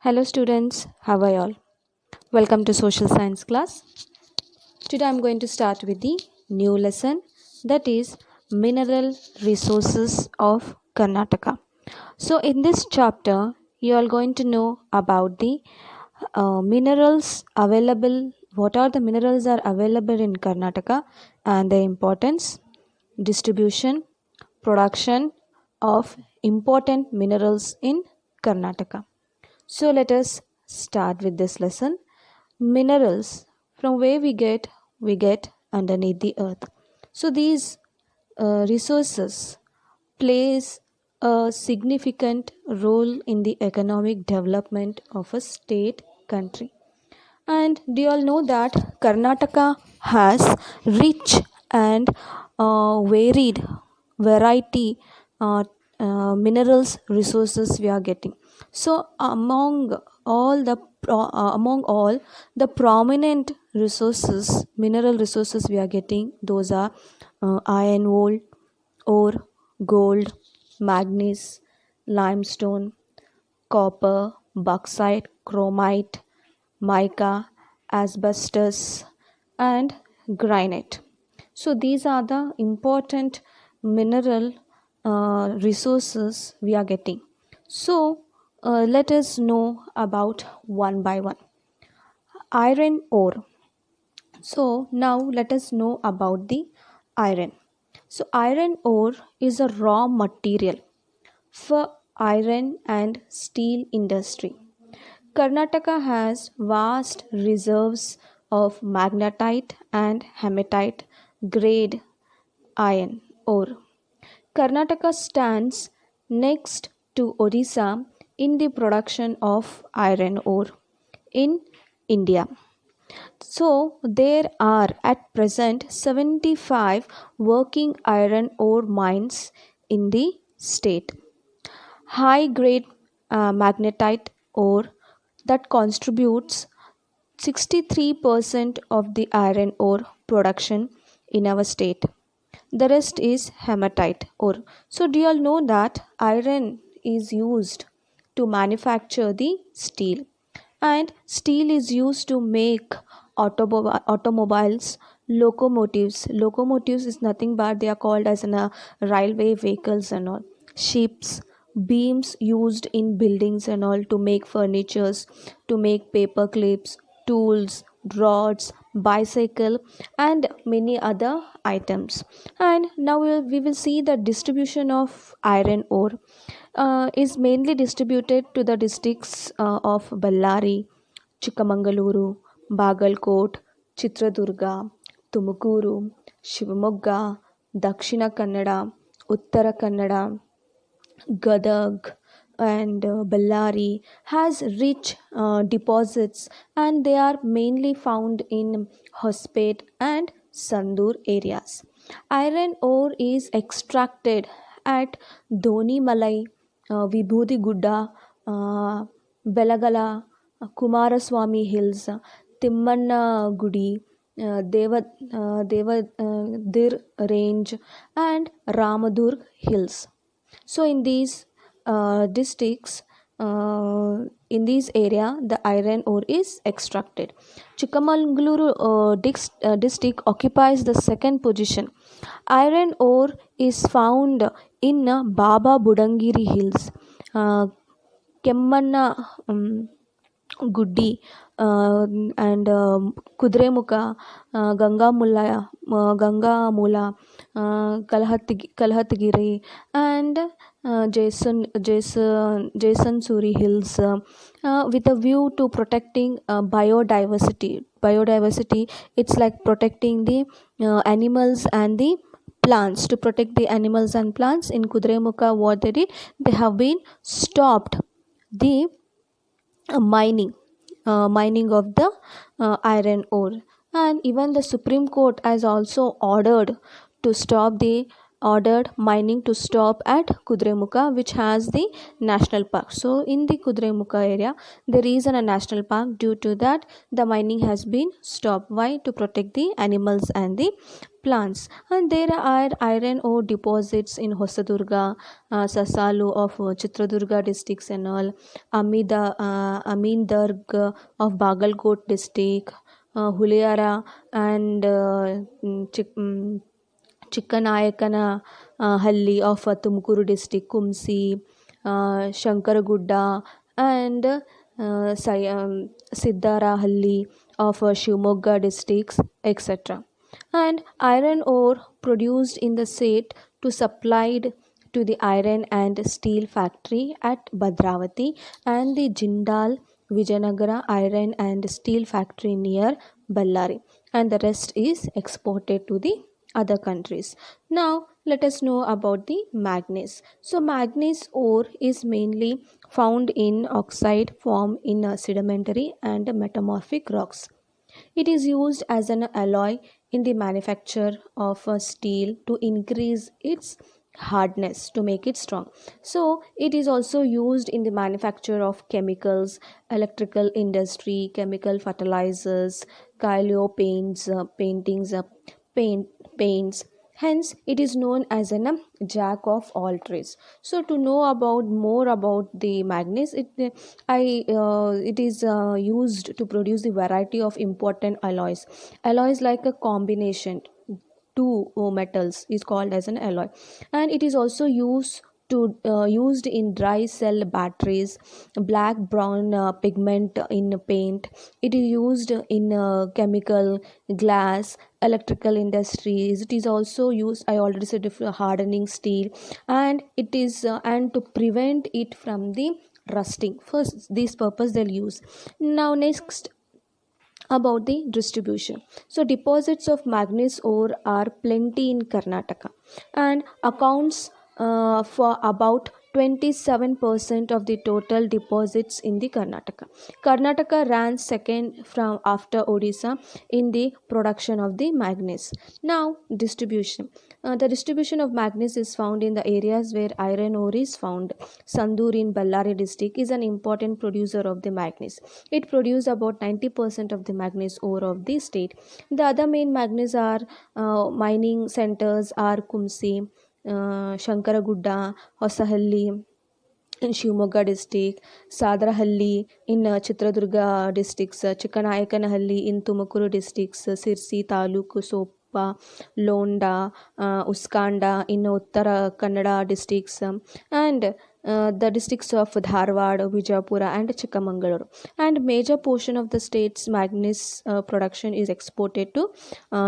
Hello students, how are you all? Welcome to social science class. Today I am going to start with the new lesson, that is mineral resources of Karnataka. So in this chapter you are going to know about the minerals available, what are the minerals are available in Karnataka and their importance, distribution, production of important minerals in Karnataka. So let us start with this lesson. Minerals, from where we get underneath the earth. So these resources plays a significant role in the economic development of a state country. And do you all know that Karnataka has rich and varied variety uh, minerals resources we are getting. So among all the prominent resources, mineral resources we are getting, those are iron ore, gold, manganese, limestone, copper, bauxite, chromite, mica, asbestos, and granite. So these are the important mineral resources we are getting. So let us know about one by one. Iron ore. So now let us know about the iron. So iron ore is a raw material for iron and steel industry. Karnataka has vast reserves of magnetite and hematite grade iron ore. Karnataka stands next to Odisha in the production of iron ore in India. So, there are at present 75 working iron ore mines in the state. High grade magnetite ore that contributes 63% of the iron ore production in our state. The rest is hematite ore. So, do you all know that iron is used to manufacture the steel, and steel is used to make automobiles, locomotives. Locomotives is nothing but they are called as railway vehicles and all. Ships, beams used in buildings and all to make furnitures, to make paper clips, tools, rods, bicycle, and many other items. And now we will see the distribution of iron ore is mainly distributed to the districts of Ballari, Chikkamangaluru, Bagalkot, Chitradurga, Tumukuru, Shivamogga, Dakshina Kannada, Uttara Kannada, Gadag, and Ballari has rich deposits, and they are mainly found in Hospet and Sandur areas. Iron ore is extracted at Doni Malai, Vibhuti Gudda, Belagala, Kumaraswamy Hills, Timmanna Gudi, Devadir Range, and Ramadurg Hills. So in these districts, in this area, the iron ore is extracted. Chikkamangaluru district occupies the second position. Iron ore is found in Baba Budangiri Hills, Kemmanna Guddi, and Kudremuka, Ganga Mula, Kalhatgiri, and Jason Suri Hills, with a view to protecting biodiversity. Biodiversity, it's like protecting the animals and the plants. To protect the animals and plants in Kudremuka, what they did, they have been stopped the mining of the iron ore, and even the Supreme Court has also ordered to stop the ordered mining to stop at Kudremukha, which has the national park. So in the Kudremukha area, there is a national park. Due to that, the mining has been stopped. Why? To protect the animals and the plants. And there are iron ore deposits in Hosadurga, Sasalu of Chitradurga districts and all, Amindarg of Bagalkot district, Huliara and Chikkanayakana Halli of Tumkuru district, Kumsi, Shankaragudda, and Siddara Halli of Shivamogga districts, etc. And iron ore produced in the state to supplied to the iron and steel factory at Bhadravati and the Jindal Vijayanagara iron and steel factory near Ballari, and the rest is exported to the other countries. Now let us know about the manganese. So manganese ore is mainly found in oxide form in sedimentary and metamorphic rocks. It is used as an alloy in the manufacture of steel to increase its hardness to make it strong. So it is also used in the manufacture of chemicals, electrical industry, chemical fertilizers, kaolin paints, paint paints. Hence, it is known as a jack of all trades. So, to know about more about the manganese, it is used to produce the variety of important alloys. Alloys like a combination two metals is called as an alloy, and it is also used in dry cell batteries, black brown pigment in paint. It is used in chemical, glass, electrical industries. It is also used, I already said, for hardening steel, and it is and to prevent it from the rusting. First this purpose they'll use. Now next, about the distribution. So deposits of manganese ore are plenty in Karnataka and accounts for about 27% of the total deposits in the Karnataka. Karnataka ranks second from after Odisha in the production of the manganese. Now distribution. The distribution of manganese is found in the areas where iron ore is found. Sandur in Ballari district is an important producer of the manganese. It produces about 90% of the manganese ore of the state. The other main manganese are mining centers are Kumsi, Shankaragudda, Hosahalli in Shivamogga district, Sadarahalli in Chitradurga districts, Chikkanayakkanahalli in Tumakuru districts, Sirsi Taluk, Sopa, Londa, Uskanda in Uttara Kannada districts, and the districts of Dharwad, Vijayapura and Chikkamangaluru. And major portion of the state's manganese production is exported to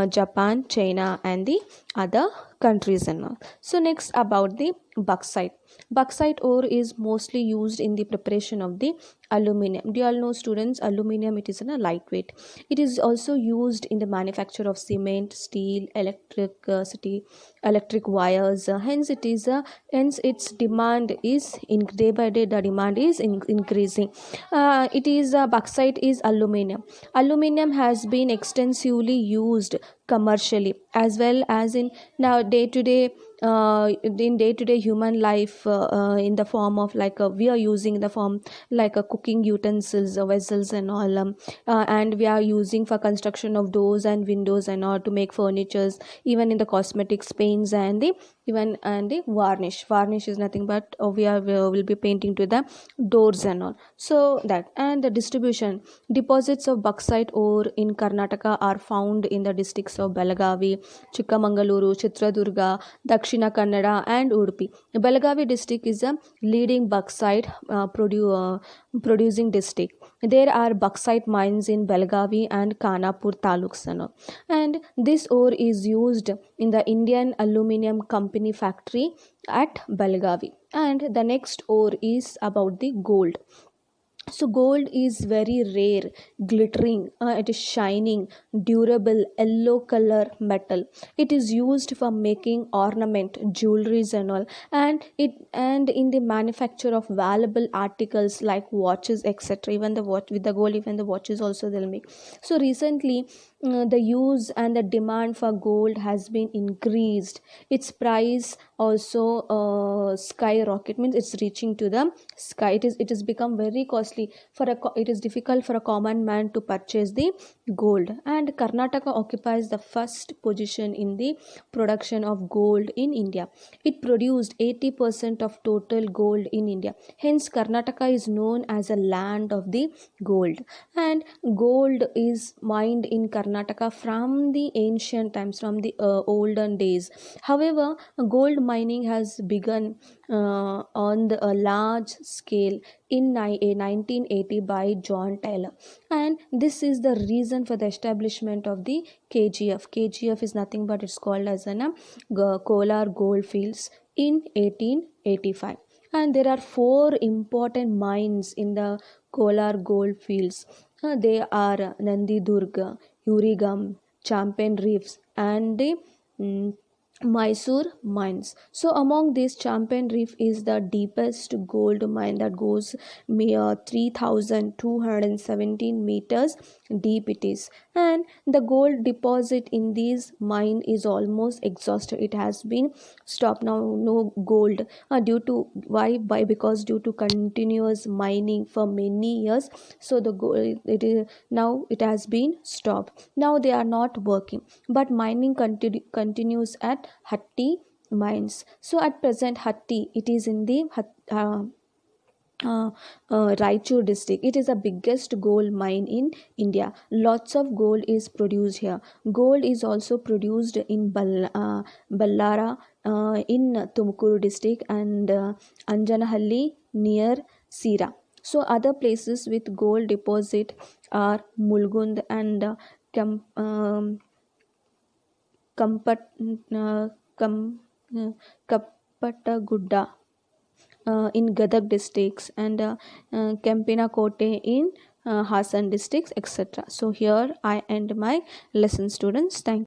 Japan, China and the other countries and all. So next, about the bauxite. Bauxite ore is mostly used in the preparation of the aluminium. Do you all know, students, aluminium, it is in a lightweight. It is also used in the manufacture of cement, steel, electric wires. Hence its demand is day by day the demand is increasing. It is bauxite is aluminium. Aluminium has been extensively used commercially as well as in now day to day human life, in the form of like we are using the form like a cooking utensils, vessels and all, and we are using for construction of doors and windows and all, to make furnitures, even in the cosmetics, paints and the even and the varnish is nothing but we will be painting to the doors and all. So that, and the distribution. Deposits of bauxite ore in Karnataka are found in the districts of Belagavi, Chikkamangaluru, Chitradurga, Dakshina Kannada and Udupi. Belagavi district is a leading bauxite producing district. There are bauxite mines in Belagavi and Khanapur taluks and this ore is used in the Indian Aluminium Company factory at Belagavi. And the next ore is about the gold. So gold is very rare, glittering, it is shining, durable, yellow color metal. It is used for making ornament, jewelries and all, and in the manufacture of valuable articles like watches, etc. Even the watch with the gold, even the watches also they'll make. So recently the use and the demand for gold has been increased. Its price also skyrocket, means it's reaching to the sky. It is become very costly for it is difficult for a common man to purchase the gold. And Karnataka occupies the first position in the production of gold in India. It produced 80% of total gold in India. Hence Karnataka is known as a land of the gold. And gold is mined in Karnataka from the ancient times, from the olden days. However, gold mining has begun on a large scale in 1980 by John Taylor, and this is the reason for the establishment of the KGF. KGF is nothing but it's called as an Kolar Gold Fields in 1885. And there are four important mines in the Kolar Gold Fields. They are Nandi Durga, Urigam, Champion Reefs, and the Mysore mines. So among these, Champion Reef is the deepest gold mine that goes mere 3,217 meters deep it is. And the gold deposit in this mine is almost exhausted. It has been stopped now. No gold due to why? By because due to continuous mining for many years. So the gold now it has been stopped. Now they are not working, but mining continues at Hatti mines. So at present, Hatti, it is in the Raichur district. It is the biggest gold mine in India. Lots of gold is produced here. Gold is also produced in Ballara, in Tumkuru district, and Anjanahalli near Sira. So other places with gold deposit are Mulgund and Kampat, Kam, Kappatagudda in Gadag districts, and Kempina Kote in Hassan districts, etc. So here I end my lesson, students. Thank you.